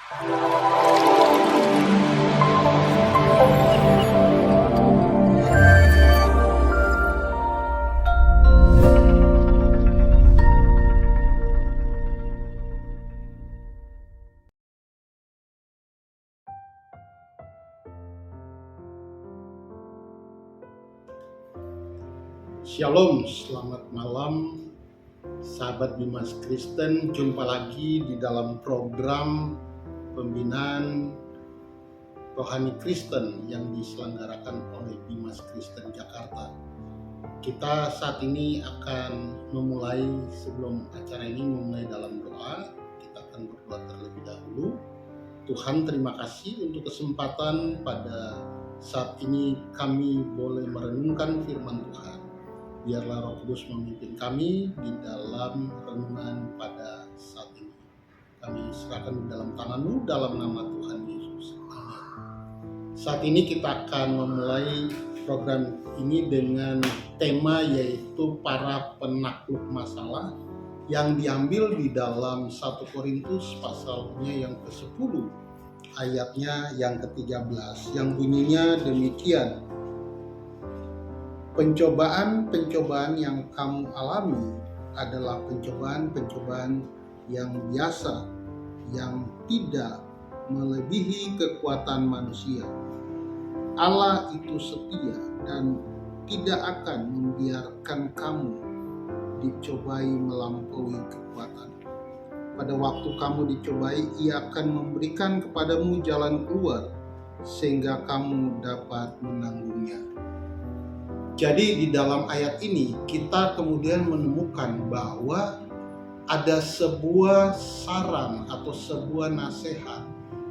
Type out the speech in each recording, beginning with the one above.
Shalom, selamat malam sahabat Dimas Kristen. Jumpa lagi di dalam program pembinaan rohani Kristen yang diselenggarakan oleh Dimas Kristen Jakarta. Kita saat ini akan memulai, sebelum acara ini memulai dalam doa, kita akan berdoa terlebih dahulu. Tuhan, terima kasih untuk kesempatan pada saat ini kami boleh merenungkan firman Tuhan. Biarlah Roh Kudus memimpin kami di dalam renungan pada saat ini. Kami serahkan di dalam tangan-Mu dalam nama Tuhan Yesus. Amin. Saat ini kita akan memulai program ini dengan tema yaitu para penakluk masalah yang diambil di dalam 1 Korintus pasalnya yang ke-10 ayatnya yang ke-13 yang bunyinya demikian. Pencobaan-pencobaan yang kamu alami adalah pencobaan-pencobaan yang biasa, yang tidak melebihi kekuatan manusia. Allah itu setia dan tidak akan membiarkan kamu dicobai melampaui kekuatan. Pada waktu kamu dicobai, Ia akan memberikan kepadamu jalan keluar sehingga kamu dapat menanggungnya. Jadi di dalam ayat ini kita kemudian menemukan bahwa ada sebuah saran atau sebuah nasihat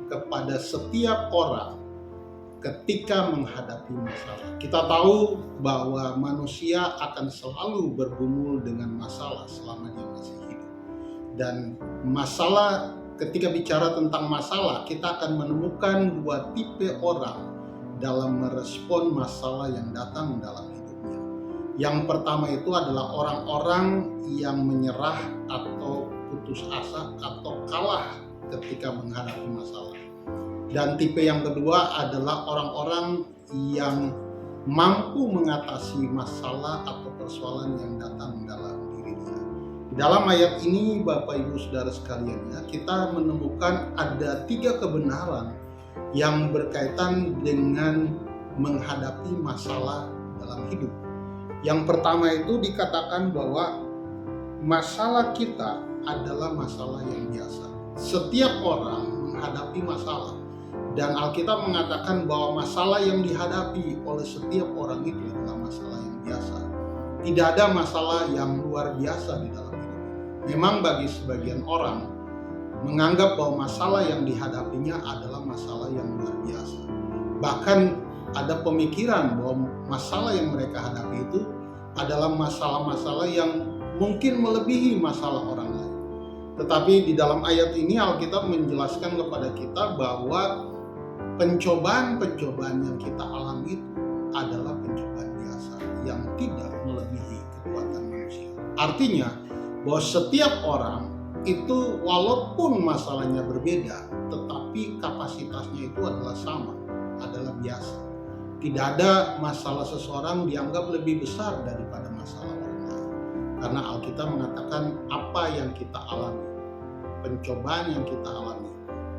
kepada setiap orang ketika menghadapi masalah. Kita tahu bahwa manusia akan selalu bergumul dengan masalah selama dia masih hidup. Dan masalah, ketika bicara tentang masalah, kita akan menemukan dua tipe orang dalam merespon masalah yang datang dalam hidupnya. Yang pertama itu adalah orang-orang yang menyerah atau putus asa atau kalah ketika menghadapi masalah. Dan tipe yang kedua adalah orang-orang yang mampu mengatasi masalah atau persoalan yang datang dalam dirinya. Dalam ayat ini Bapak Ibu Saudara sekalian, kita menemukan ada 3 kebenaran yang berkaitan dengan menghadapi masalah dalam hidup. Yang pertama itu dikatakan bahwa masalah kita adalah masalah yang biasa. Setiap orang menghadapi masalah, dan Alkitab mengatakan bahwa masalah yang dihadapi oleh setiap orang itu adalah masalah yang biasa. Tidak ada masalah yang luar biasa di dalam hidup. Memang bagi sebagian orang menganggap bahwa masalah yang dihadapinya adalah masalah yang luar biasa. Bahkan ada pemikiran bahwa masalah yang mereka hadapi itu adalah masalah-masalah yang mungkin melebihi masalah orang lain. Tetapi di dalam ayat ini Alkitab menjelaskan kepada kita bahwa pencobaan-pencobaan yang kita alami itu adalah pencobaan biasa yang tidak melebihi kekuatan manusia. Artinya bahwa setiap orang itu walaupun masalahnya berbeda, tetapi kapasitasnya itu adalah sama, adalah biasa. Tidak ada masalah seseorang dianggap lebih besar daripada masalah orang lain. Karena Alkitab mengatakan apa yang kita alami, pencobaan yang kita alami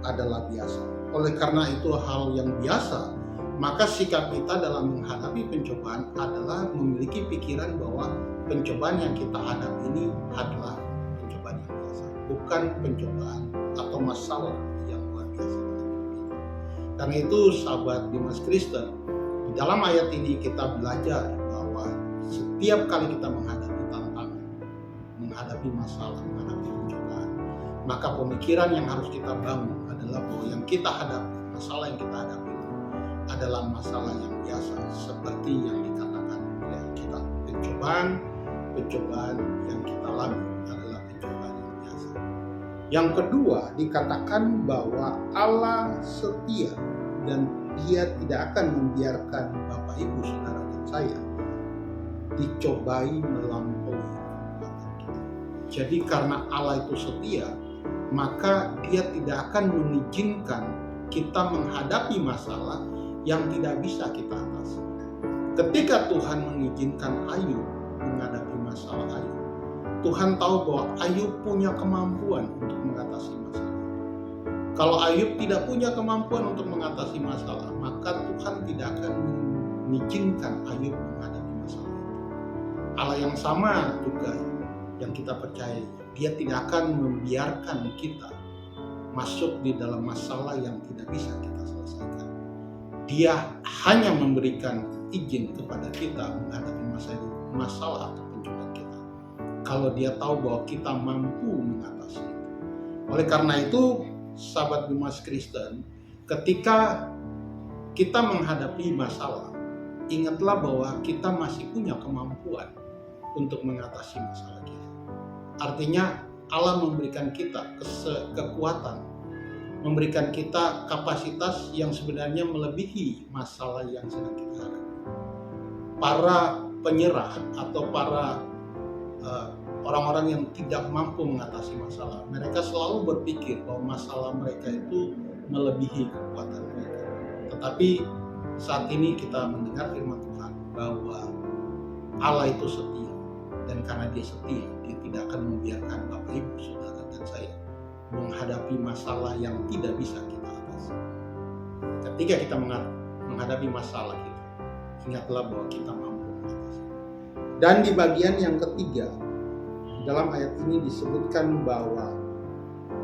adalah biasa. Oleh karena itu hal yang biasa, maka sikap kita dalam menghadapi pencobaan adalah memiliki pikiran bahwa pencobaan yang kita hadapi ini adalah pencobaan yang biasa, bukan pencobaan atau masalah yang luar biasa. Karena itu sahabat Dimas Kristen, di dalam ayat ini kita belajar bahwa setiap kali kita menghadapi tantangan, menghadapi masalah, menghadapi pencobaan, maka pemikiran yang harus kita bangun adalah bahwa yang kita hadapi, masalah yang kita hadapi adalah masalah yang biasa, seperti yang dikatakan oleh kita. Pencobaan yang kita alami adalah pencobaan yang biasa. Yang kedua, dikatakan bahwa Allah setia dan Dia tidak akan membiarkan Bapak Ibu Saudara dan saya dicobai melampaui kekuatan kita. Jadi karena Allah itu setia, maka Dia tidak akan mengizinkan kita menghadapi masalah yang tidak bisa kita atasi. Ketika Tuhan mengizinkan Ayub menghadapi masalah Ayub, Tuhan tahu bahwa Ayub punya kemampuan untuk mengatasi masalah. Kalau Ayub tidak punya kemampuan untuk mengatasi masalah, maka Tuhan tidak akan mengizinkan Ayub menghadapi masalah itu. Allah yang sama juga yang kita percaya, Dia tidak akan membiarkan kita masuk di dalam masalah yang tidak bisa kita selesaikan. Dia hanya memberikan izin kepada kita menghadapi masalah atau pencobaan kita kalau Dia tahu bahwa kita mampu mengatasi itu. Oleh karena itu, sahabat Bimas Kristen, ketika kita menghadapi masalah, ingatlah bahwa kita masih punya kemampuan untuk mengatasi masalah kita. Artinya Allah memberikan kita kekuatan, memberikan kita kapasitas yang sebenarnya melebihi masalah yang sedang kita hadapi. Para penyerah atau para orang-orang yang tidak mampu mengatasi masalah, mereka selalu berpikir bahwa masalah mereka itu melebihi kekuatan mereka. Tetapi saat ini kita mendengar firman Tuhan bahwa Allah itu setia, dan karena Dia setia, Dia tidak akan membiarkan Bapak Ibu, Saudara, dan saya menghadapi masalah yang tidak bisa kita atasi. Ketika kita menghadapi masalah kita, ingatlah bahwa kita mampu mengatasi. Dan di bagian yang ketiga, dalam ayat ini disebutkan bahwa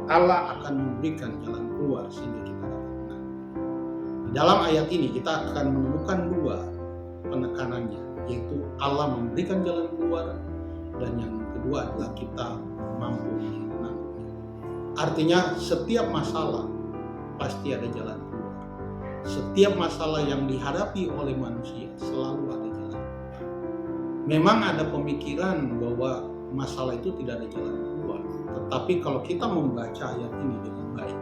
Allah akan memberikan jalan keluar sehingga kita dapat menang. Di dalam ayat ini kita akan menemukan dua penekanannya, yaitu Allah memberikan jalan keluar, dan yang kedua adalah kita mampu menangnya. Artinya setiap masalah pasti ada jalan keluar. Setiap masalah yang dihadapi oleh manusia selalu ada jalan keluar. Memang ada pemikiran bahwa masalah itu tidak ada jalan keluar. Tetapi kalau kita membaca ayat ini dengan baik,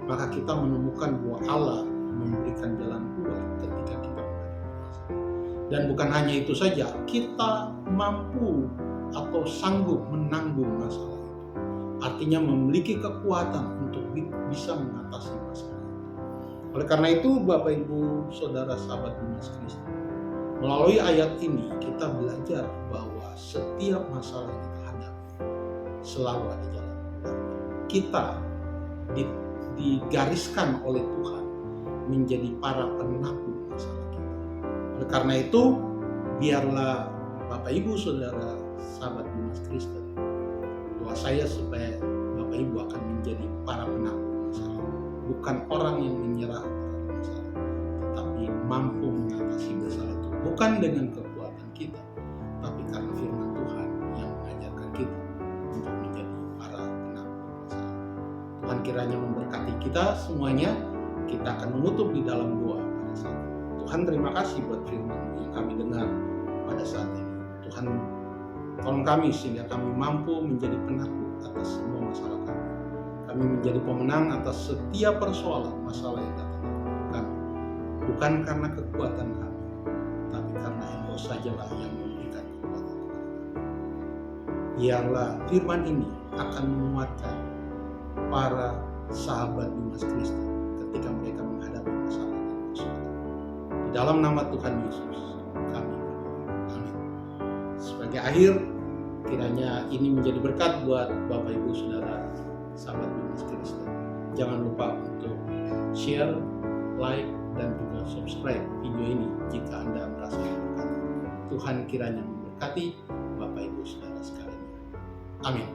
maka kita menemukan bahwa Allah memberikan jalan keluar ketika kita menghadapi masalah. Dan bukan hanya itu saja, kita mampu atau sanggup menanggung masalah itu. Artinya memiliki kekuatan untuk bisa mengatasi masalah itu. Oleh karena itu, Bapak Ibu Saudara sahabat Bimas Kristen, melalui ayat ini kita belajar bahwa setiap masalah yang kita hadapi selalu ada jalan keluar. Kita digariskan oleh Tuhan menjadi para penakluk masalah kita. Oleh karena itu, biarlah Bapak Ibu Saudara sahabat Bimas Kristen, doa saya supaya Bapak Ibu akan menjadi para penakluk masalah, bukan orang yang menyerah terhadap masalah, tetapi mampu mengatasi masalah itu bukan dengan kekuatan kita, tapi karena firman Tuhan yang mengajarkan kita untuk menjadi para penakluk masalah. Tuhan kiranya memberkati kita semuanya. Kita akan menutup di dalam doa pada saat ini. Tuhan, terima kasih buat firman yang kami dengar pada saat ini. Tuhan, tolong kami sehingga kami mampu menjadi penakluk atas semua masalah kami. Kami menjadi pemenang atas setiap persoalan masalah yang datang kepada kami. Bukan karena kekuatan kami, tapi karena Engkau sajalah yang memberikan kekuatan kepada kami. Biarlah firman ini akan menguatkan para sahabat Bimas Kristen ketika mereka menghadapi masalah dan persoalan. Di dalam nama Tuhan Yesus kami berdoa. Amin. Sebagai akhir, kiranya ini menjadi berkat buat Bapak Ibu Saudara sahabat Bimas Kristen. Jangan lupa untuk share, like, dan juga subscribe video ini jika Anda merasa berkat. Tuhan kiranya memberkati Bapak Ibu Saudara sekalian. Amin.